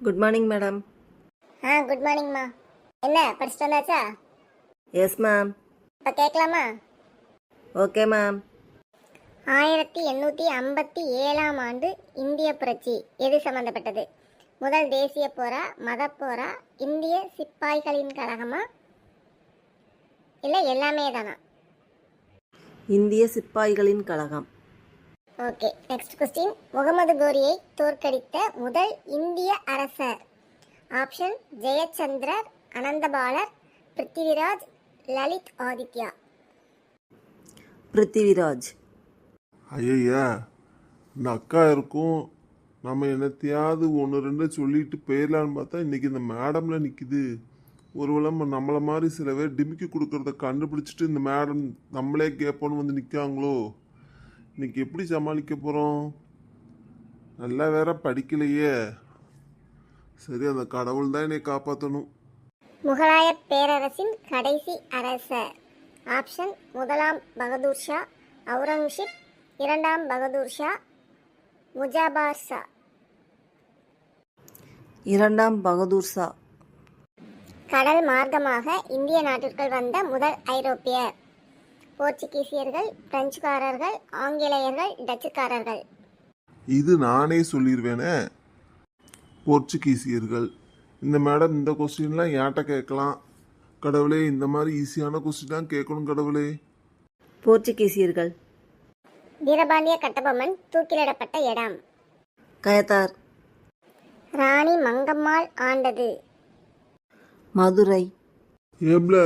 Good morning madam. Good மார்னிங்மா. என்ன படிச்சுட்டு வந்தாச்சா? Yes ma'am. இப்போ கேட்கலாமா? Okay ma'am. 1857ஆம் ஆண்டு இந்திய புரட்சி எது சம்பந்தப்பட்டது? முதல் தேசிய போரா, மத போரா, இந்திய சிப்பாய்களின் கழகமா, இல்லை எல்லாமே தானா? இந்திய சிப்பாய்களின் கழகம். Okay, next question. முகமது கோரியை தோற்கடித்த முதல் இந்திய அரசர்? ஆப்ஷன் ஜெயச்சந்திரர், அனந்தபாலர், பிருத்திவிராஜ், லலித் ஆதித்யா. பிருத்திவிராஜ். ஐயா, இந்த அக்கா இருக்கும், நம்ம என்னத்தையாவது ஒன்று ரெண்டு சொல்லிட்டு போயிடலான்னு பார்த்தா இன்னைக்கு இந்த மேடம்ல நிற்கிது. ஒருவேளை நம்மளை மாதிரி சில பேர் டிமிக்கி கொடுக்கறத கண்டுபிடிச்சிட்டு இந்த மேடம் நம்மளே கேட்போன்னு வந்து நிற்காங்களோ. இன்னைக்கு எப்படி சமாளிக்க போகிறோம்? நல்லா வேற படிக்கலையே. சரி, அந்த கடவுள் தான் என்னை காப்பாற்றணும். முகலாய பேரரசின் கடைசி அரசர்? ஆப்ஷன் முதலாம் பகதூர் ஷா, அவுரங்கசீப், இரண்டாம் பகதூர் ஷா, முஜாபார் ஷா. இரண்டாம் பகதூர் ஷா. கடல் மார்க்கமாக இந்திய நாட்டிற்குள் வந்த முதல் ஐரோப்பியர்? போர்ச்சுகீசியர்கள், பிரெஞ்சுக்காரர்கள், ஆங்கிலேயர்கள், டச்சுக்காரர்கள். இது நானே சொல்லிடுவேனே, போர்ச்சுகீசியர்கள். இந்த மேடம் இந்த கொஸ்டின்லாம் ஏன்ட்ட கேட்கலாம். கடவுளே, இந்த மாதிரி ஈஸியான கொஸ்டின் கேட்கணும் கடவுளே. போர்ச்சுகீசியர்கள். வீரபாண்டிய கட்டபொம்மன் தூக்கிலிடப்பட்ட இடம்? கயத்தார். ராணி மங்கம்மாள் ஆண்டது? மதுரை. ஏப்ல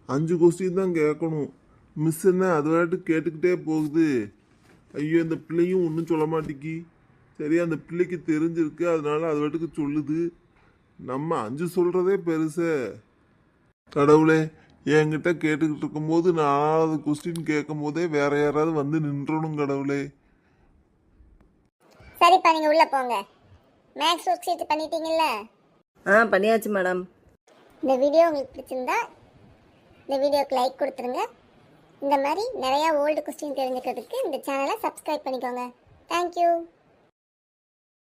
5 கொஸ்டின் தான் கேட்கணும். மிஸ் என்ன அது வாட்டு கேட்டுக்கிட்டே போகுது. ஐயோ, இந்த பிள்ளையும் ஒன்றும் சொல்ல மாட்டேங்கி. சரி, அந்த பிள்ளைக்கு தெரிஞ்சிருக்கு, அதனால அது வாட்டுக்கு சொல்லுது. நம்ம 5 சொல்றதே பெருசு. கடவுளே, என்கிட்ட கேட்டுக்கிட்டு இருக்கும்போது 4வது கொஸ்டின் கேட்கும் போதே வேற யாராவது வந்து நின்றணும் கடவுளே. சரிப்பா, நீங்க உள்ள போங்க. மேக்ஸ் ஒர்க் ஷீட் பண்ணிட்டீங்கல்ல? பண்ணியாச்சு மேடம். இந்த வீடியோ உங்களுக்கு பிடிச்சிருந்தா இந்த வீடியோக்கு லைக் கொடுத்துருங்க. இந்த மாதிரி நிறையா ஓல்டு கொஸ்டின் தெரிஞ்சுக்கிறதுக்கு இந்த சேனலை சப்ஸ்கிரைப் பண்ணிக்கோங்க. தேங்க்யூ.